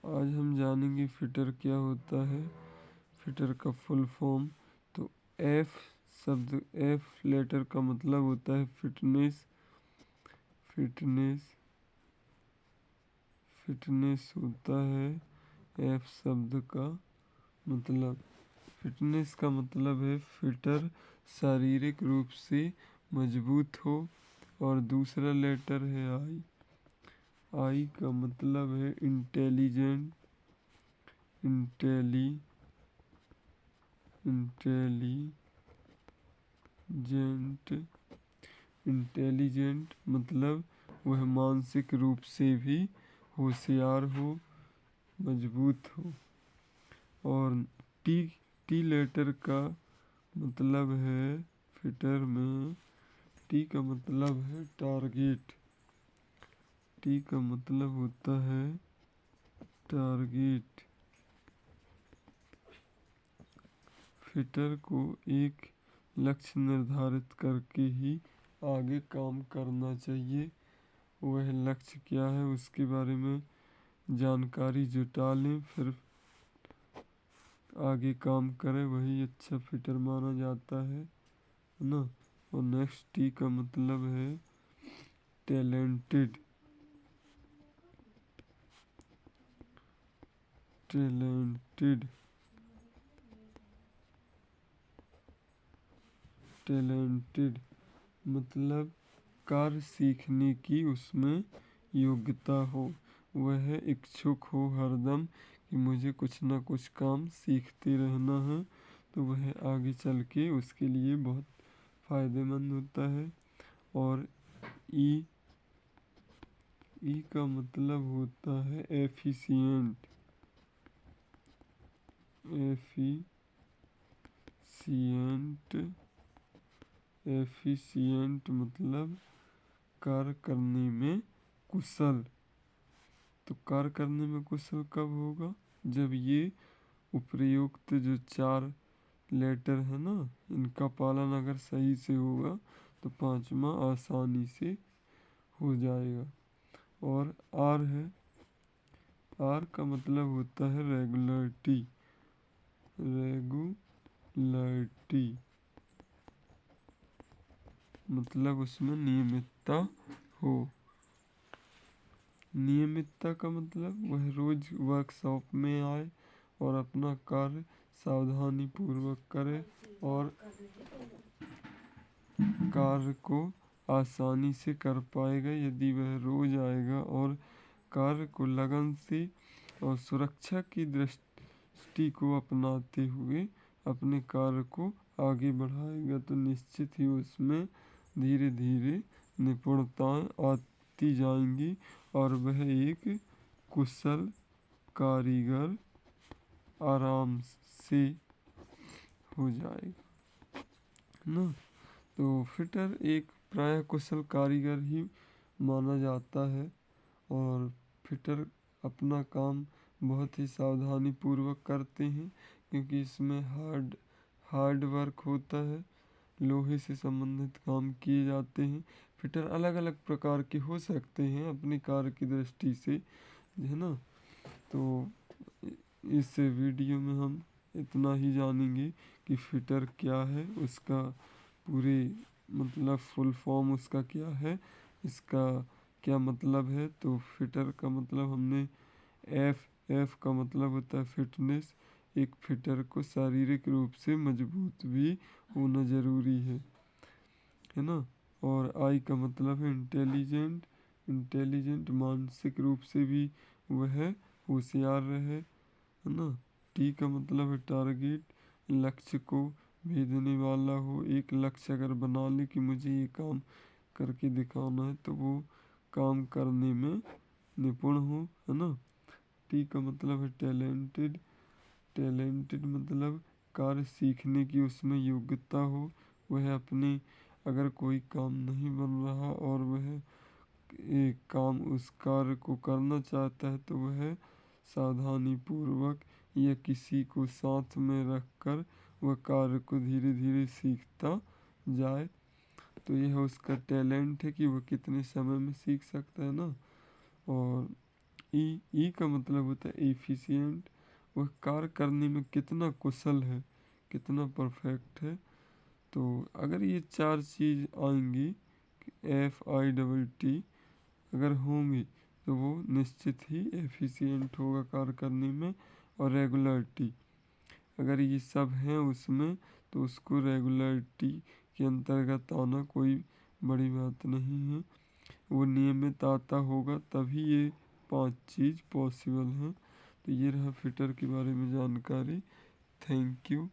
आज हम जानेंगे फिटर क्या होता है, फिटर का फुल फॉर्म। तो एफ शब्द, एफ लेटर का मतलब होता है फिटनेस। फिटनेस फिटनेस होता है एफ शब्द का मतलब। फिटनेस का मतलब है फिटर शारीरिक रूप से मजबूत हो। और दूसरा लेटर है आई। आई का मतलब है इंटेलिजेंट। इंटेलिजेंट इंटेलिजेंट मतलब वह मानसिक रूप से भी होशियार हो, मजबूत हो। और टी टी लेटर का मतलब है फिटर में, टी का मतलब है टारगेट। टी का मतलब होता है टारगेट। फिटर को एक लक्ष्य निर्धारित करके ही आगे काम करना चाहिए। वह लक्ष्य क्या है उसके बारे में जानकारी जुटा लें, फिर आगे काम करें, वही अच्छा फिटर माना जाता है ना। और नेक्स्ट टी का मतलब है टैलेंटेड। टैलेंटेड टैलेंटेड मतलब कार्य सीखने की उसमें योग्यता हो। वह इच्छुक हो हरदम कि मुझे कुछ ना कुछ काम सीखते रहना है, तो वह आगे चल के उसके लिए बहुत फ़ायदेमंद होता है। और ई ई का मतलब होता है एफिशिएंट। एफिशिएंट एफिशिएंट मतलब कार्य करने में कुशल। तो कार्य करने में कुशल कब होगा, जब ये उपयुक्त जो 4 लेटर है ना, इनका पालन अगर सही से होगा तो 5वां आसानी से हो जाएगा। और आर है, आर का मतलब होता है रेगुलरिटी। रेगुलरिटी मतलब उसमें नियमितता हो। नियमितता का मतलब वह रोज वर्कशॉप में आए और अपना कार्य सावधानी पूर्वक करे और कार्य को आसानी से कर पाएगा यदि वह रोज आएगा और कार्य को लगन से और सुरक्षा की दृष्टि को अपनाते हुए अपने कार्य को आगे बढ़ाएगा, तो निश्चित ही उसमें धीरे धीरे निपुणताएं आती जाएंगी और वह एक कुशल कारीगर आराम से हो जाएगा ना। तो फिटर एक प्रायः कुशल कारीगर ही माना जाता है। और फिटर अपना काम बहुत ही सावधानी पूर्वक करते हैं, क्योंकि इसमें हार्ड वर्क होता है। लोहे से संबंधित काम किए जाते हैं। फिटर अलग अलग प्रकार के हो सकते हैं अपने कार्य की दृष्टि से, है ना। तो इस वीडियो में हम इतना ही जानेंगे कि फिटर क्या है, उसका पूरे मतलब फुल फॉर्म उसका क्या है, इसका क्या मतलब है। तो फिटर का मतलब हमने एफ का मतलब होता है फिटनेस। एक फिटर को शारीरिक रूप से मजबूत भी होना ज़रूरी है ना। और आई का मतलब है इंटेलिजेंट। इंटेलिजेंट मानसिक रूप से भी वह होशियार रहे, है ना। टी का मतलब है टारगेट, लक्ष्य को भेदने वाला हो। एक लक्ष्य अगर बना ले कि मुझे ये काम करके दिखाना है, तो वो काम करने में निपुण हो, है ना। टी का मतलब है टैलेंटेड। टैलेंटेड मतलब कार्य सीखने की उसमें योग्यता हो। वह अपने अगर कोई काम नहीं बन रहा और वह एक काम उस कार्य को करना चाहता है, तो वह सावधानी पूर्वक या किसी को साथ में रखकर वह कार्य को धीरे धीरे सीखता जाए। तो यह उसका टैलेंट है कि वह कितने समय में सीख सकता है ना। और ई का मतलब होता है एफिशिएंट, वह कार्य करने में कितना कुशल है, कितना परफेक्ट है। तो अगर ये 4 चीज़ आएंगी, FITT अगर होंगी, तो वो निश्चित ही एफिशिएंट होगा कार्य करने में। और रेगुलरिटी अगर ये सब हैं उसमें, तो उसको रेगुलरिटी के अंतर्गत आना कोई बड़ी बात नहीं है। वो नियमित आता होगा तभी ये 5 चीज़ पॉसिबल हैं। तो ये रहा फिटर के बारे में जानकारी। Thank you.